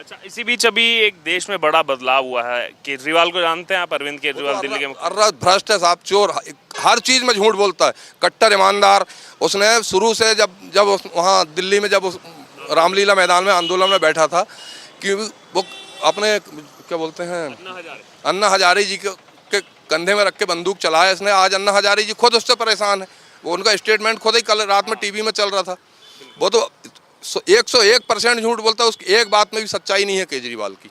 अच्छा, इसी बीच अभी एक देश में बड़ा बदलाव हुआ है। केजरीवाल को जानते हैं आप? अरविंद केजरीवाल दिल्ली के भ्रष्ट है साहब, चोर, हर चीज में झूठ बोलता है, कट्टर ईमानदार। उसने शुरू से जब जब वहाँ दिल्ली में जब उस रामलीला मैदान में आंदोलन में बैठा था कि वो अपने क्या बोलते हैं अन्ना हजारे जी के कंधे में रख के बंदूक चलाया इसने। आज अन्ना हजारे जी खुद उससे परेशान है। वो उनका स्टेटमेंट खुद ही कल रात में टीवी में चल रहा था। वो तो 101% झूठ बोलता है, उसकी एक बात में भी सच्चाई नहीं है केजरीवाल की।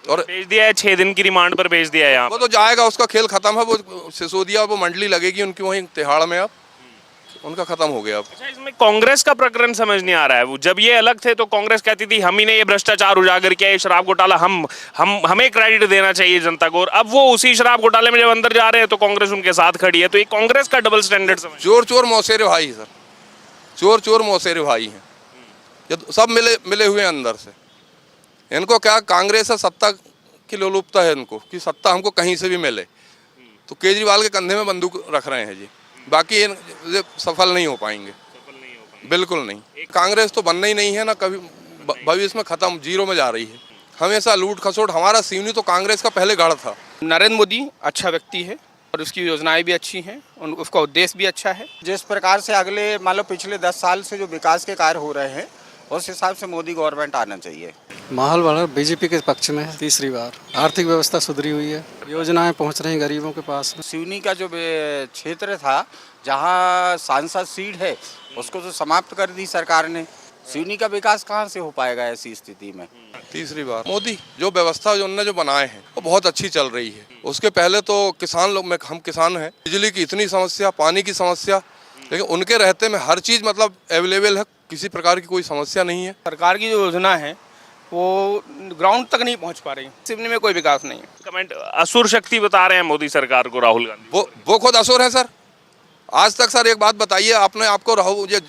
और भेज दिया है, 6 दिन की रिमांड पर भेज दिया है यहाँ। वो तो जाएगा, उसका खेल खत्म है। वो सिसोदिया वो मंडली लगेगी उनकी वहीं तिहाड़ में, अब उनका खत्म हो गया। अब अच्छा, इसमें कांग्रेस का प्रकरण समझ नहीं आ रहा है। वो जब ये अलग थे तो कांग्रेस कहती थी हम ही ने ये भ्रष्टाचार उजागर किया, ये शराब घोटाला, हमें क्रेडिट देना चाहिए जनता को। और अब वो उसी शराब घोटाले में जब अंदर जा रहे हैं तो कांग्रेस उनके साथ खड़ी है। तो ये कांग्रेस का डबल स्टैंडर्ड समझ। चोर चोर मौसेरे भाई सर, चोर चोर मौसेरे भाई हैं ये तो, सब मिले हुए हैं अंदर से। इनको क्या कांग्रेस है, सत्ता की लोलुपता है इनको कि सत्ता हमको कहीं से भी मिले। तो केजरीवाल के कंधे में बंदूक रख रहे हैं जी। बाकी ये सफल नहीं हो पाएंगे, बिल्कुल नहीं। कांग्रेस तो बनना ही नहीं है ना, कभी भविष्य में खत्म, जीरो में जा रही है। हमेशा लूट खसोट। हमारा सिवनी तो कांग्रेस का पहले गढ़ था। नरेंद्र मोदी अच्छा व्यक्ति है और उसकी योजनाएं भी अच्छी हैं, उसका उद्देश्य भी अच्छा है। जिस प्रकार से अगले मान लो पिछले 10 साल से जो विकास के कार्य हो रहे हैं, उस हिसाब से मोदी गवर्नमेंट आना चाहिए। माहौल बड़ा बीजेपी के पक्ष में है। तीसरी बार आर्थिक व्यवस्था सुधरी हुई है, योजनाएं पहुंच रही हैं गरीबों के पास। सिवनी का जो क्षेत्र था जहां सांसद सीट है, उसको तो समाप्त कर दी सरकार ने। सिवनी का विकास कहां से हो पाएगा ऐसी स्थिति में? तीसरी बार मोदी जो व्यवस्था जो उन्होंने जो बनाए हैं वो बहुत अच्छी चल रही है। उसके पहले तो किसान लोग में, हम किसान हैं, बिजली की इतनी समस्या, पानी की समस्या, लेकिन उनके रहते में हर चीज मतलब अवेलेबल है, किसी प्रकार की कोई समस्या नहीं है। सरकार की जो योजना है वो ग्राउंड तक नहीं पहुंच पा रही। सिवनी में कोई विकास नहीं है। कमेंट असुर शक्ति बता रहे हैं मोदी सरकार को राहुल गांधी। वो खुद असुर है सर। आज तक सर एक बात बताइए, आपने आपको राहुल ये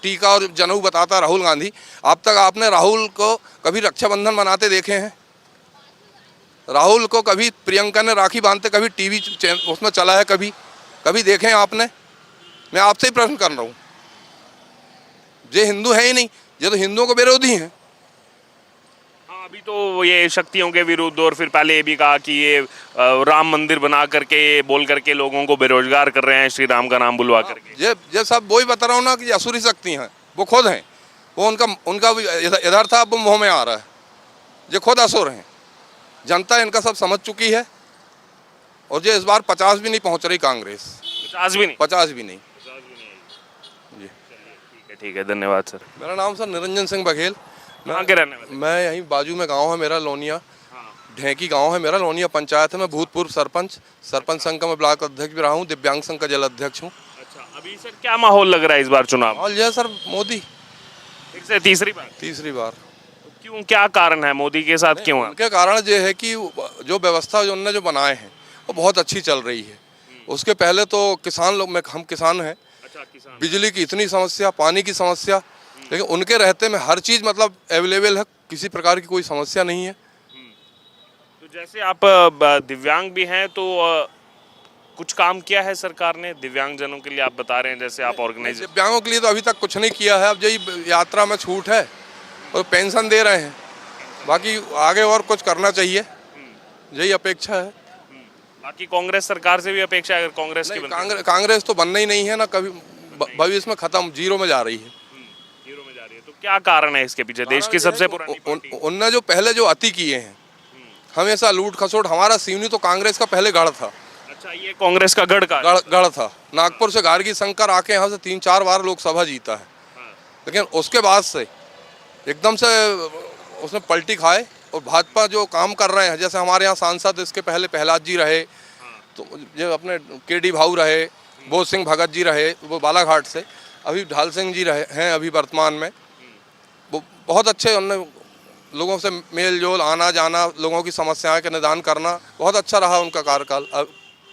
टीका और जनेऊ बताता राहुल गांधी, अब तक आपने राहुल को कभी रक्षाबंधन मनाते देखे हैं? राहुल को कभी प्रियंका ने राखी बांधते कभी टीवी उसमें चला है? कभी देखे हैं आपने? मैं आपसे ही प्रश्न कर रहा हूँ। ये हिंदू है ही नहीं, ये तो हिंदुओं को विरोधी हैं। हाँ, अभी तो ये शक्तियों के विरुद्ध, और फिर पहले ये भी कहा कि ये राम मंदिर बना करके बोल करके लोगों को बेरोजगार कर रहे हैं, श्री राम का नाम बुलवा करके। ये सब वही बता रहा हूँ ना कि असुरी शक्ति हैं, वो खुद हैं। वो उनका भी इधर था, अब मुँह में आ रहा है। ये खुद असुर हैं। जनता इनका सब समझ चुकी है। और ये इस बार 50 भी नहीं पहुँच रही कांग्रेस। 50 भी नहीं? 50 भी नहीं जी। ठीक है, धन्यवाद सर। मेरा नाम सर निरंजन सिंह बघेल। कहाँ के रहने वाले? मैं यहीं बाजू में गांव है मेरा, लोनिया ढेंकी गांव है मेरा, लोनिया पंचायत है। मैं भूतपूर्व सरपंच संघ का मैं ब्लॉक अध्यक्ष भी रहा हूँ, दिव्यांग संघ का जल अध्यक्ष हूँ। अच्छा, अभी सर क्या माहौल लग रहा है इस बार चुनाव? और यह सर मोदी फिर से तीसरी बार। तो क्यों, क्या कारण है मोदी के साथ? क्यों? उनके कारण ये है कि जो व्यवस्था जो उन्होंने जो बनाए हैं वो बहुत अच्छी चल रही है। उसके पहले तो किसान लोग में, हम किसान हैं, बिजली की इतनी समस्या, पानी की समस्या, लेकिन उनके रहते में हर चीज मतलब अवेलेबल है, किसी प्रकार की कोई समस्या नहीं है। तो जैसे आप दिव्यांग भी हैं, तो कुछ काम किया है सरकार ने दिव्यांग जनों के लिए? आप बता रहे हैं जैसे आप ऑर्गेनाइज। दिव्यांगों के लिए तो अभी तक कुछ नहीं किया है। अब यही यात्रा में छूट है और पेंशन दे रहे हैं, बाकी आगे और कुछ करना चाहिए, यही अपेक्षा है। बाकी कांग्रेस सरकार से भी अपेक्षा है, अगर कांग्रेस की कांग्रेस तो बनना ही नहीं है ना, कभी भविष्य में खत्म, जीरो में जा रही है। जीरो में जा रही है। तो क्या कारण है इसके पीछे? देश की सबसे पुरानी उनने जो पहले जो अति किए हैं, हमेशा लूट खसोट। हमारा सिवनी तो कांग्रेस का पहले गढ़ था। अच्छा, ये कांग्रेस का गढ़ था। नागपुर से गार्गी शंकर आके यहाँ से 3-4 बार लोकसभा जीता है, लेकिन उसके बाद से एकदम से उसने पलटी खाए। और भाजपा जो काम कर रहे हैं, जैसे हमारे यहाँ सांसद इसके पहले प्रहलाद जी रहे, तो जो अपने केडी भाऊ रहे, बोध सिंह भगत जी रहे वो बालाघाट से, अभी ढाल सिंह जी रहे हैं अभी वर्तमान में। वो बहुत अच्छे, उन्होंने लोगों से मेल जोल, आना जाना, लोगों की समस्याएं का निदान करना, बहुत अच्छा रहा उनका कार्यकाल।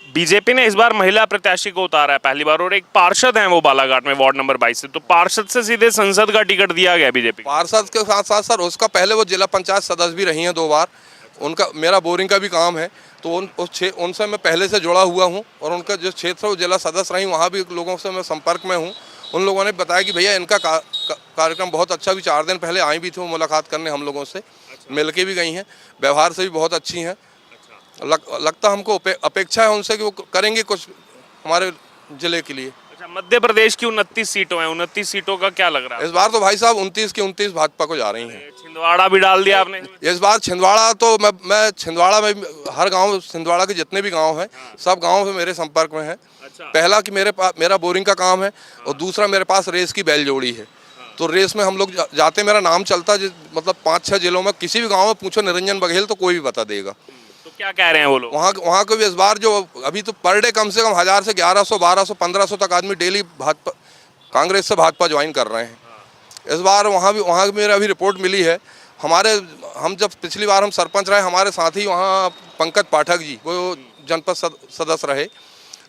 बीजेपी ने इस बार महिला प्रत्याशी को उतारा है पहली बार, और एक पार्षद हैं वो बालाघाट में वार्ड नंबर 22 से। तो पार्षद से सीधे संसद का टिकट दिया गया बीजेपी। पार्षद के साथ साथ सर उसका पहले वो जिला पंचायत सदस्य भी रही हैं 2 बार। उनका, मेरा बोरिंग का भी काम है, तो उनसे मैं पहले से जुड़ा हुआ हूँ। और उनका जो क्षेत्र वो जिला सदस्य रही, वहाँ भी लोगों से मैं संपर्क में हूँ। उन लोगों ने बताया कि भैया इनका कार्यक्रम बहुत अच्छा, भी 4 दिन पहले आई भी थी वो मुलाकात करने हम लोगों से। मिल के भी गई हैं, व्यवहार से भी बहुत अच्छी हैं। लगता हमको अपेक्षा है उनसे कि वो करेंगे कुछ हमारे जिले के लिए। अच्छा, मध्य प्रदेश की 29 सीटों हैं, 29 सीटों का क्या लग रहा है? इस बार तो भाई साहब 29 की 29 भाजपा को जा रही हैं। छिंदवाड़ा भी डाल दिया आपने। इस बार छिंदवाड़ा तो मैं छिंदवाड़ा में हर गांव, छिंदवाड़ा के जितने भी गांव हैं सब गांवों से मेरे संपर्क में हैं। पहला कि मेरे पास मेरा बोरिंग का काम है और दूसरा मेरे पास रेस की बैल जोड़ी है। तो रेस में हम लोग जाते, मेरा नाम चलता है, मतलब 5-6 जिलों में किसी भी गांव में पूछो निरंजन बघेल तो कोई भी बता देगा। तो क्या कह रहे हैं वो लोग? वहाँ को भी इस बार जो अभी तो पर डे कम से कम 1000 से 1100, 1200, 1500 तक आदमी डेली भाजपा कांग्रेस से भाजपा ज्वाइन कर रहे हैं। इस बार वहाँ भी मेरा अभी रिपोर्ट मिली है। हम जब पिछली बार हम सरपंच रहे, हमारे साथी वहाँ पंकज पाठक जी वो जनपद सदस्य रहे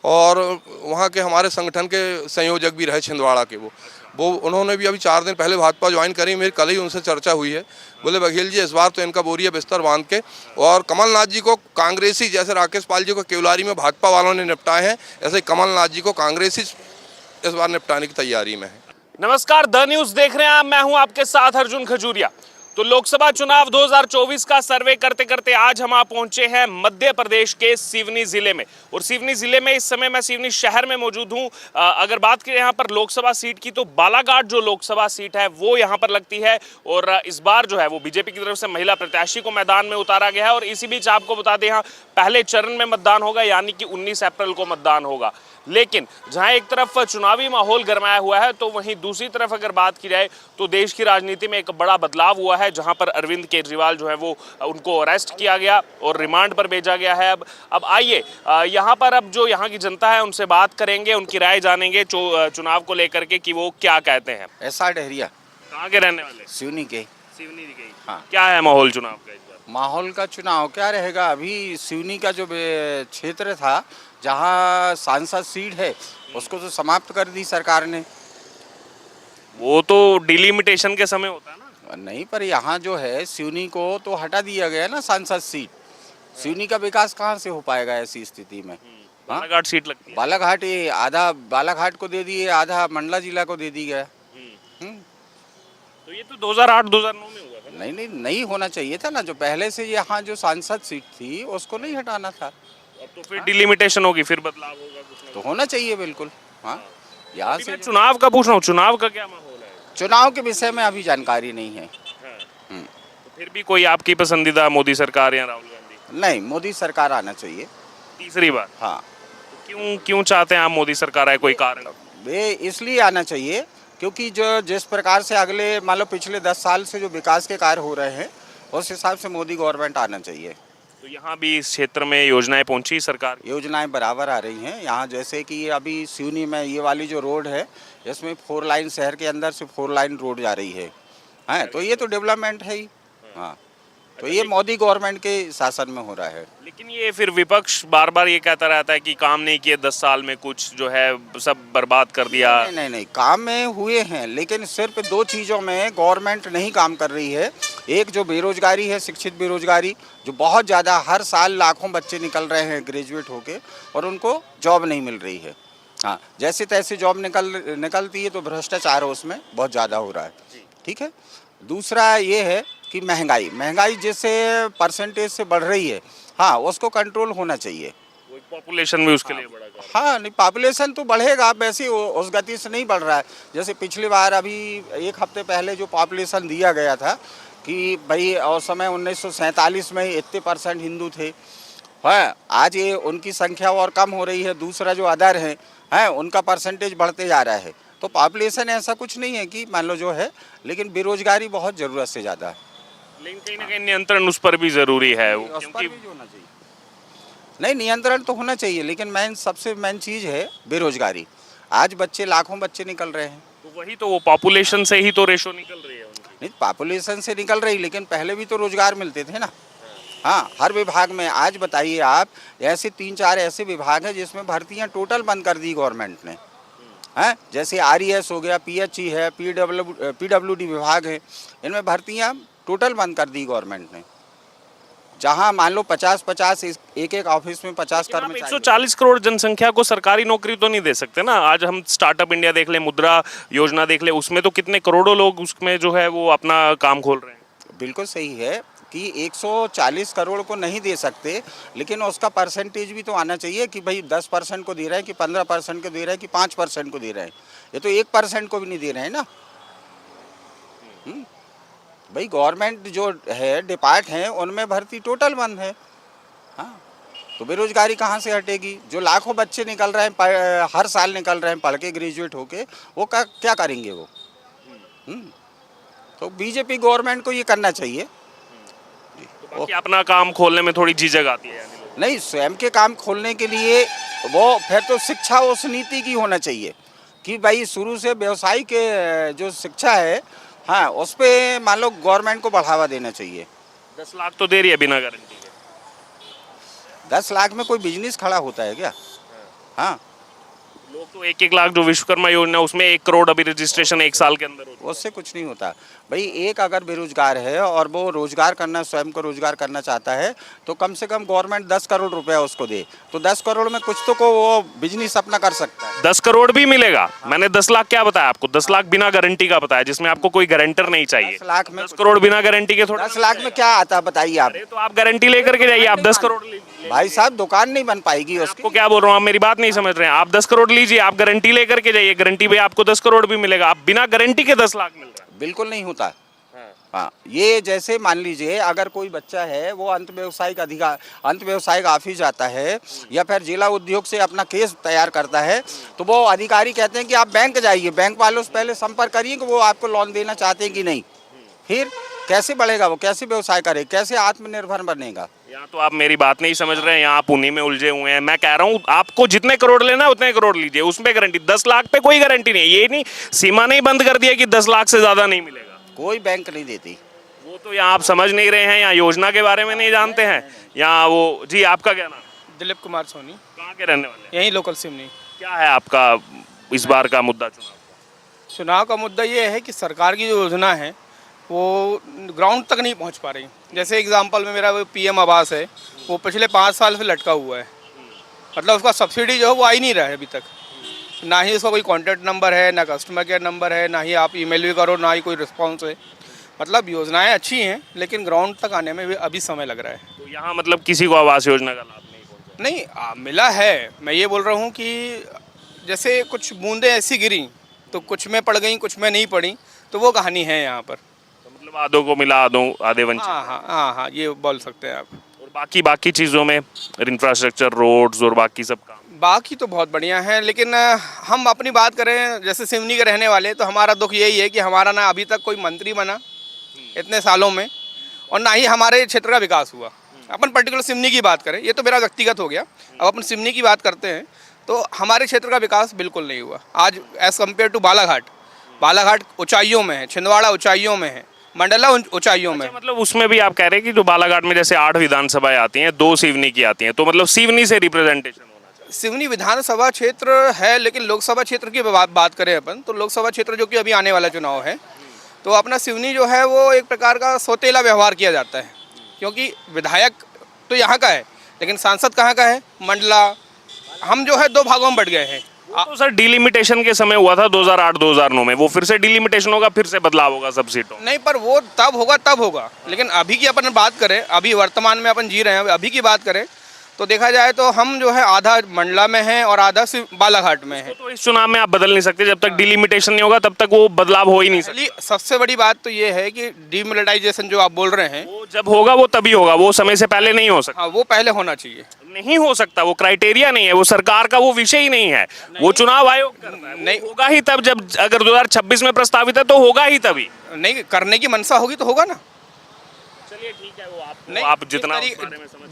और वहाँ के हमारे संगठन के संयोजक भी रहे छिंदवाड़ा के। वो उन्होंने भी अभी 4 दिन पहले भाजपा ज्वाइन करी। मेरी कल ही उनसे चर्चा हुई है। बोले बघेल जी इस बार तो इनका बोरिया बिस्तर बांध के, और कमलनाथ जी को कांग्रेसी, जैसे राकेश पाल जी को केवलारी में भाजपा वालों ने निपटाए हैं, ऐसे ही कमलनाथ जी को कांग्रेसी इस बार निपटाने की तैयारी में है। नमस्कार, द न्यूज देख रहे हैं आप, मैं हूं आपके साथ अर्जुन खजूरिया। तो लोकसभा चुनाव 2024 का सर्वे करते करते आज हम पहुंचे हैं मध्य प्रदेश के सिवनी जिले में। और सिवनी जिले में इस समय मैं सिवनी शहर में मौजूद हूं। अगर बात करें यहां पर लोकसभा सीट की तो बालाघाट जो लोकसभा सीट है वो यहां पर लगती है। और इस बार जो है वो बीजेपी की तरफ से महिला प्रत्याशी को मैदान में उतारा गया है। और इसी बीच आपको बता दें यहाँ पहले चरण में मतदान होगा, यानी कि 19 अप्रैल को मतदान होगा। लेकिन जहां एक तरफ चुनावी माहौल गरमाया हुआ है तो वहीं दूसरी तरफ अगर बात की जाए तो देश की राजनीति में एक बड़ा बदलाव हुआ है, जहां पर अरविंद केजरीवाल जो है वो उनको अरेस्ट किया गया और रिमांड पर भेजा गया है। अब आइए यहां पर अब जो यहां की जनता है उनसे बात करेंगे, उनकी राय जानेंगे चुनाव को लेकर के कि वो क्या कहते हैं। ऐसा डहरिया कहाँ के रहने वाले? सिवनी के। सिवनी के। हाँ। क्या है माहौल चुनाव का इस बार? माहौल का चुनाव क्या रहेगा, अभी सिवनी का जो क्षेत्र था जहाँ सांसद सीट है उसको तो समाप्त कर दी सरकार ने। वो तो डिलिमिटेशन के समय होता है ना। नहीं, पर यहाँ जो है सिवनी को तो हटा दिया गया ना सांसद सीट। सिवनी का विकास कहाँ से हो पाएगा ऐसी स्थिति में? बालाघाट सीट लगती है। बालाघाट ये आधा बालाघाट को दे दिए, आधा मंडला जिला को दे दी गया। तो ये तो 2008-2009 में हुआ था। नहीं होना चाहिए था ना। जो पहले से यहाँ जो सांसद सीट थी उसको नहीं हटाना था। अब तो फिर डिलिमिटेशन होगी, फिर बदलाव होगा कुछ ना तो होना चाहिए बिल्कुल। हाँ, यहाँ कुछ। से मैं चुनाव का पूछ रहा हूँ, चुनाव का क्या माहौल है? चुनाव के विषय में अभी जानकारी नहीं है। तो फिर भी कोई आपकी पसंदीदा मोदी सरकार या राहुल गांधी? नहीं, मोदी सरकार आना चाहिए तीसरी बार। हाँ। क्यों चाहते हैं आप मोदी सरकार आए, कोई कारण? वे इसलिए आना चाहिए क्योंकि जो जिस प्रकार से अगले मान लो पिछले 10 साल से जो विकास के कार्य हो रहे हैं उस हिसाब से मोदी गवर्नमेंट आना चाहिए। तो यहाँ भी इस क्षेत्र में योजनाएं पहुंची सरकार की? योजनाएं बराबर आ रही हैं यहाँ। जैसे कि अभी सिवनी में ये वाली जो रोड है इसमें 4 लाइन, शहर के अंदर से 4 लाइन रोड जा रही है। हाँ, तो ये तो डेवलपमेंट है ही। हाँ, तो ये मोदी गवर्नमेंट के शासन में हो रहा है। लेकिन ये फिर विपक्ष बार बार ये कहता रहता है कि काम नहीं किए 10 साल में, कुछ जो है सब बर्बाद कर दिया। नहीं, काम में हुए हैं लेकिन सिर्फ 2 चीज़ों में गवर्नमेंट नहीं काम कर रही है। एक जो बेरोजगारी है, शिक्षित बेरोजगारी जो बहुत ज़्यादा, हर साल लाखों बच्चे निकल रहे हैं ग्रेजुएट होके और उनको जॉब नहीं मिल रही है। हाँ, जैसे तैसे जॉब निकलती है तो भ्रष्टाचार उसमें बहुत ज़्यादा हो रहा है। ठीक है। दूसरा ये है कि महंगाई जिस परसेंटेज से बढ़ रही है, हाँ, उसको कंट्रोल होना चाहिए। पॉपुलेशन भी उसके लिए बढ़ेगा। हाँ, नहीं, पॉपुलेशन तो बढ़ेगा, वैसे उस गति से नहीं बढ़ रहा है। जैसे पिछली बार अभी 1 हफ्ते पहले जो पॉपुलेशन दिया गया था कि भाई उस समय 1947 में इतने % हिंदू थे। हाँ, आज ये उनकी संख्या और कम हो रही है। दूसरा जो अदर हैं उनका परसेंटेज बढ़ते जा रहा है। तो पॉपुलेशन ऐसा कुछ नहीं है कि मान लो जो है, लेकिन बेरोजगारी बहुत ज़रूरत से ज़्यादा है। लेकिन कहीं ना कहीं नियंत्रण उस पर भी जरूरी है, उस पर भी होना चाहिए। नहीं, नियंत्रण तो होना चाहिए लेकिन सबसे मेन चीज़ है बेरोजगारी। आज लाखों बच्चे निकल रहे हैं। तो वही तो, वो पॉपुलेशन से ही तो रेशो निकल रही है उनकी। नहीं, पॉपुलेशन से निकल रही, लेकिन पहले भी तो रोजगार मिलते थे ना। हाँ, हर विभाग में। आज बताइए आप, ऐसे 3-4 ऐसे विभाग हैं जिसमें भर्तियाँ टोटल बंद कर दी गवर्नमेंट ने। हैं, जैसे RES हो गया, PHE है, PWD विभाग है, इनमें भर्तियाँ टोटल बंद कर दी गवर्नमेंट ने। जहाँ मान लो 50-50 एक ऑफिस में 50 कर्मचारी। 140 करोड़ जनसंख्या को सरकारी नौकरी तो नहीं दे सकते ना। आज हम स्टार्टअप इंडिया देख ले, मुद्रा योजना देख ले, उसमें तो कितने करोड़ों लोग उसमें जो है वो अपना काम खोल रहे हैं। बिल्कुल सही है, कि 140 करोड़ को नहीं दे सकते, लेकिन उसका परसेंटेज भी तो आना चाहिए कि भाई 10% को दे रहे हैं कि 15% को दे रहे हैं कि 5% को दे रहे हैं। ये तो 1% को भी नहीं दे रहे हैं ना। भाई गवर्नमेंट जो है डिपार्ट हैं उनमें भर्ती टोटल बंद है। हाँ, तो बेरोजगारी कहाँ से हटेगी? जो लाखों बच्चे निकल रहे हैं, हर साल निकल रहे हैं पढ़ के ग्रेजुएट होके, वो क्या करेंगे वो? तो बीजेपी गवर्नमेंट को ये करना चाहिए। बाकी अपना काम खोलने में थोड़ी झिझक आती है यानी लोग। नहीं, स्वयं के काम खोलने के लिए वो फिर तो शिक्षा उस नीति की होना चाहिए कि भाई शुरू से व्यवसाय के जो शिक्षा है, हाँ, उस पे मान लो गवर्नमेंट को बढ़ावा देना चाहिए। 10 लाख तो दे रही है बिना गारंटी के। 10 लाख में कोई बिजनेस खड़ा होता है क्या? हाँ, लोग तो 1-1 लाख जो विश्वकर्मा योजना, उसमें 1 करोड़ अभी रजिस्ट्रेशन 1 साल के अंदर होता है। उससे कुछ नहीं होता भाई। एक अगर बेरोजगार है और वो रोजगार करना, स्वयं को रोजगार करना चाहता है, तो कम से कम गवर्नमेंट 10 करोड़ रुपया उसको दे, तो 10 करोड़ में कुछ तो को वो बिजनेस अपना कर सकता है। 10 करोड़ भी मिलेगा। मैंने 10 लाख क्या बताया आपको? 10 लाख बिना गारंटी का बताया, जिसमें आपको कोई गारंटर नहीं चाहिए। 10 लाख में 10 करोड़ बिना गारंटी के थोड़ा 10 लाख में क्या आता है बताइए आप? तो आप गारंटी लेकर के जाइए, आप 10 करोड़ भाई साहब, दुकान नहीं बन पाएगी उसकी। आपको क्या बोल रहा हूँ, आप मेरी बात नहीं समझ रहे हैं। आप 10 करोड़ लीजिए, आप गारंटी लेकर के जाइए, गारंटी पे आपको 10 करोड़ भी मिलेगा। आप बिना गारंटी के 10 लाख मिल रहा है। बिल्कुल नहीं होता। हाँ, ये जैसे मान लीजिए अगर कोई बच्चा है वो अंत व्यवसायिक ऑफिस जाता है या फिर जिला उद्योग से अपना केस तैयार करता है, तो वो अधिकारी कहते हैं कि आप बैंक जाइए, बैंक वालों से पहले संपर्क करिए कि वो आपको लोन देना चाहते हैं कि नहीं। फिर कैसे बढ़ेगा वो? कैसे व्यवसाय करे? कैसे आत्मनिर्भर बनेगा? यहाँ तो आप मेरी बात नहीं समझ रहे हैं, यहाँ आप उन्हीं में उलझे हुए हैं। मैं कह रहा हूँ आपको जितने करोड़ लेना है उतने करोड़ लीजिए, उसमें गारंटी। 10 लाख पे कोई गारंटी नहीं है। ये नहीं, सीमा नहीं बंद कर दिया कि 10 लाख से ज्यादा नहीं मिलेगा। कोई बैंक नहीं देती। वो तो यहाँ आप समझ नहीं रहे हैं, यहाँ योजना के बारे में नहीं जानते हैं। यहाँ वो जी, आपका क्या नाम? दिलीप कुमार सोनी, कहाँ के रहने वाले हैं? यहीं लोकल सिमनी। क्या है आपका इस बार का मुद्दा चुनाव का मुद्दा ये है कि सरकार की जो योजना है वो ग्राउंड तक नहीं पहुंच पा रही। जैसे एग्जांपल में मेरा वो पीएम आवास है, वो पिछले 5 साल से लटका हुआ है। मतलब उसका सब्सिडी जो है वो आ ही नहीं रहा है अभी तक। ना ही उसका कोई कॉन्टैक्ट नंबर है, ना कस्टमर केयर नंबर है, ना ही आप ईमेल भी करो, ना ही कोई रिस्पॉन्स है। मतलब योजनाएं अच्छी हैं लेकिन ग्राउंड तक आने में भी अभी समय लग रहा है। तो यहाँ मतलब किसी को आवास योजना का लाभ नहीं पहुँचा? नहीं, मिला है। मैं ये बोल रहा हूँ कि जैसे कुछ बूंदें ऐसी गिरी तो कुछ में पड़ गई, कुछ में नहीं पड़ी, तो वो कहानी है यहाँ पर। तो मतलब आधों को मिला, आधे वंचित। हाँ, ये बोल सकते हैं आप। और बाकी चीज़ों में इंफ्रास्ट्रक्चर, रोड्स और बाकी सब काम? बाकी तो बहुत बढ़िया है, लेकिन हम अपनी बात करें जैसे सिवनी के रहने वाले, तो हमारा दुख यही है कि हमारा ना अभी तक कोई मंत्री बना इतने सालों में, और ना ही हमारे क्षेत्र का विकास हुआ। अपन पर्टिकुलर सिवनी की बात करें, ये तो मेरा व्यक्तिगत हो गया। अब अपन सिवनी की बात करते हैं तो हमारे क्षेत्र का विकास बिल्कुल नहीं हुआ। आज एज़ कम्पेयर टू बालाघाट ऊंचाइयों में है, छिंदवाड़ा ऊंचाइयों में है, मंडला ऊंचाइयों में। मतलब उसमें भी आप कह रहे हैं कि जो बालाघाट में जैसे 8 विधानसभाएं आती हैं, 2 सिवनी की आती हैं, तो मतलब सिवनी से रिप्रेजेंटेशन होना चाहिए। सिवनी विधानसभा क्षेत्र है, लेकिन लोकसभा क्षेत्र की बात करें अपन, तो लोकसभा क्षेत्र जो कि अभी आने वाला चुनाव है, तो अपना सिवनी जो है वो एक प्रकार का सौतेला व्यवहार किया जाता है। क्योंकि विधायक तो यहाँ का है लेकिन सांसद कहाँ का है? मंडला। हम जो है 2 भागों में बट गए हैं। तो सर डिलिमिटेशन के समय हुआ था 2008-2009 में, वो फिर से डिलिमिटेशन होगा, फिर से बदलाव होगा सब सीटों? नहीं, पर वो तब होगा। लेकिन अभी की अपन बात करें, अभी वर्तमान में अपन जी रहे हैं, अभी की बात करें तो देखा जाए तो हम जो है आधा मंडला में हैं और आधा बालाघाट में है। तो इस चुनाव में आप बदल नहीं सकते, जब तक डिलिमिटेशन नहीं होगा तब तक वो बदलाव हो ही नहीं सकता। सबसे बड़ी बात तो ये है कि डिमिलिटाइजेशन जो आप बोल रहे हैं, वो जब होगा वो तभी होगा, वो समय से पहले नहीं हो सकता। हाँ, वो पहले होना चाहिए। नहीं हो सकता, वो क्राइटेरिया नहीं है, वो सरकार का वो विषय ही नहीं है, वो चुनाव आयोग करता है। नहीं होगा ही तब जब, अगर 2026 में प्रस्तावित है तो होगा ही तभी। नहीं, करने की मनसा होगी तो होगा ना। चलिए ठीक है, वो नहीं, आप जितना उस बारे में समझ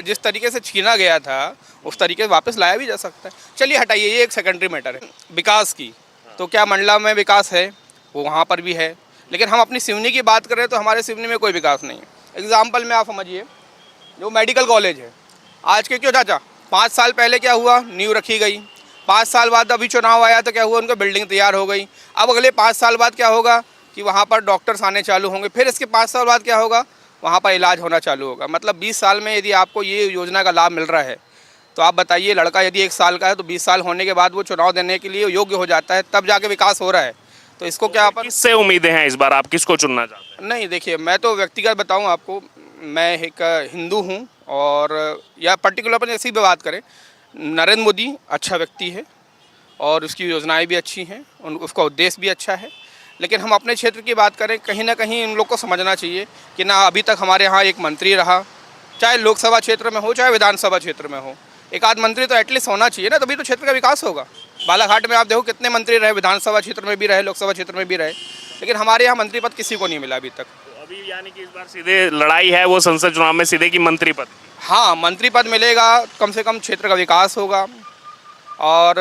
जिस तरीके से छीना गया था उस तरीके से वापस लाया भी जा सकता है। चलिए हटाइए, ये एक सेकेंडरी मैटर है विकास की। तो क्या मंडला में विकास है? वो वहाँ पर भी है, लेकिन हम अपनी सिवनी की बात करें तो हमारे सिवनी में कोई विकास नहीं है। एग्जाम्पल में आप समझिए, जो मेडिकल कॉलेज है आज के, क्यों चाचा, 5 साल पहले क्या हुआ? नींव रखी गई। 5 साल बाद अभी चुनाव आया तो क्या हुआ? उनका बिल्डिंग तैयार हो गई। अब अगले 5 साल बाद क्या होगा कि वहाँ पर डॉक्टर्स आने चालू होंगे। फिर इसके 5 साल बाद क्या होगा? वहाँ पर इलाज होना चालू होगा। मतलब 20 साल में यदि आपको ये योजना का लाभ मिल रहा है तो आप बताइए, लड़का यदि 1 साल का है तो 20 साल होने के बाद वो चुनाव देने के लिए योग्य हो जाता है, तब जाके विकास हो रहा है। तो इसको क्या अपन, किससे उम्मीदें हैं इस बार, आप किसको चुनना चाहते हैं? नहीं देखिए, मैं तो व्यक्तिगत बताऊं आपको, मैं एक हिंदू हूँ और या पर्टिकुलर अपन ऐसी भी बात करें, नरेंद्र मोदी अच्छा व्यक्ति है और उसकी योजनाएं भी अच्छी हैं, उसका उद्देश्य भी अच्छा है। लेकिन हम अपने क्षेत्र की बात करें, कहीं ना कहीं इन लोग को समझना चाहिए कि ना अभी तक हमारे यहाँ एक मंत्री रहा, चाहे लोकसभा क्षेत्र में हो चाहे विधानसभा क्षेत्र में हो, एक आध मंत्री तो एटलीस्ट होना चाहिए ना, तभी तो क्षेत्र का विकास होगा। बालाघाट में आप देखो कितने मंत्री रहे, विधानसभा क्षेत्र में भी रहे, लोकसभा क्षेत्र में भी रहे, लेकिन हमारे यहाँ मंत्री पद किसी को नहीं मिला अभी तक। तो अभी यानी कि इस बार सीधे लड़ाई है वो संसद चुनाव में सीधे की मंत्री पद की। हाँ, मंत्री पद मिलेगा, कम से कम क्षेत्र का विकास होगा। और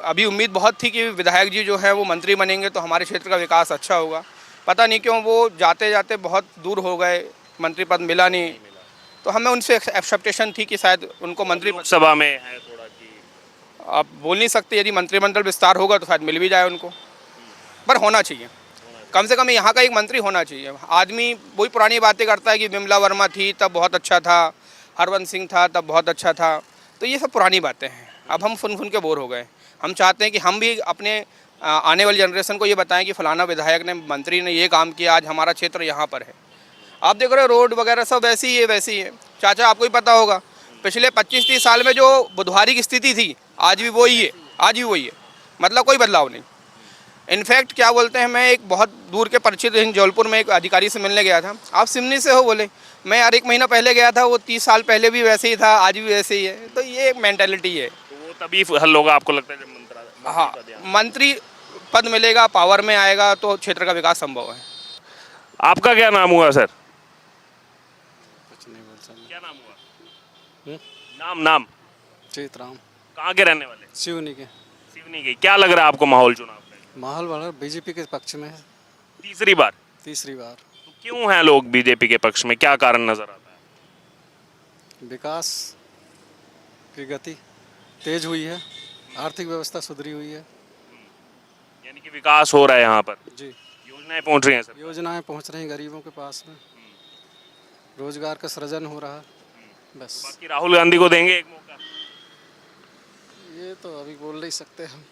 अभी उम्मीद बहुत थी कि विधायक जी जो है वो मंत्री बनेंगे तो हमारे क्षेत्र का विकास अच्छा होगा। पता नहीं क्यों वो जाते जाते बहुत दूर हो गए, मंत्री पद मिला नहीं। तो हमें उनसे एक्सेप्टेशन थी कि शायद उनको मंत्री पद, लोकसभा में है थोड़ा कि आप बोल नहीं सकते, यदि मंत्रिमंडल विस्तार होगा तो शायद मिल भी जाए उनको, पर होना चाहिए, कम से कम यहाँ का एक मंत्री होना चाहिए। आदमी वही पुरानी बातें करता है कि विमला वर्मा थी तब बहुत अच्छा था, हरवंश सिंह था तब बहुत अच्छा था, तो ये सब पुरानी बातें हैं। अब हम सुन के बोर हो गए। हम चाहते हैं कि हम भी अपने आने वाली जनरेशन को ये बताएं कि फलाना विधायक ने, मंत्री ने ये काम किया, आज हमारा क्षेत्र यहाँ पर है। आप देख रहे हो रोड वगैरह सब वैसी ही है। चाचा आपको ही पता होगा, पिछले 25-30 साल में जो बुधवारी की स्थिति थी आज भी वही है, मतलब कोई बदलाव नहीं। इनफैक्ट क्या बोलते हैं, मैं एक बहुत दूर के परिचित जौलपुर में एक अधिकारी से मिलने गया था। आप सिवनी से हो? बोले मैं यार 1 महीना पहले गया था, वो 30 साल पहले भी वैसे ही था, आज भी वैसे ही है। तो ये एक मेंटालिटी है। तो वो तभी हल होगा आपको लगता है जब हाँ, मंत्री पद मिलेगा, पावर में आएगा तो क्षेत्र का विकास संभव है। आपका क्या नाम हुआ सर? कुछ नहीं बोल सकते। क्या नाम हुआ? नाम चेतराम, कहाँ के रहने वाले? सिवनी के। सिवनी के। क्या लग रहा है आपको माहौल चुनाव में? माहौल वाला बीजेपी के पक्ष में है, तीसरी बार। तो क्यों हैं लोग बीजेपी के पक्ष में, क्या कारण नजर आता है? विकास की गति तेज हुई है, आर्थिक व्यवस्था सुधरी हुई है यानी कि विकास हो रहा है यहाँ पर, जी। योजनाएं पहुंच रही हैं सर। योजनाएं पहुंच रही हैं गरीबों के पास में, रोजगार का सृजन हो रहा है, बस। बाकी राहुल गांधी को देंगे एक मौका? ये तो अभी बोल नहीं सकते हम।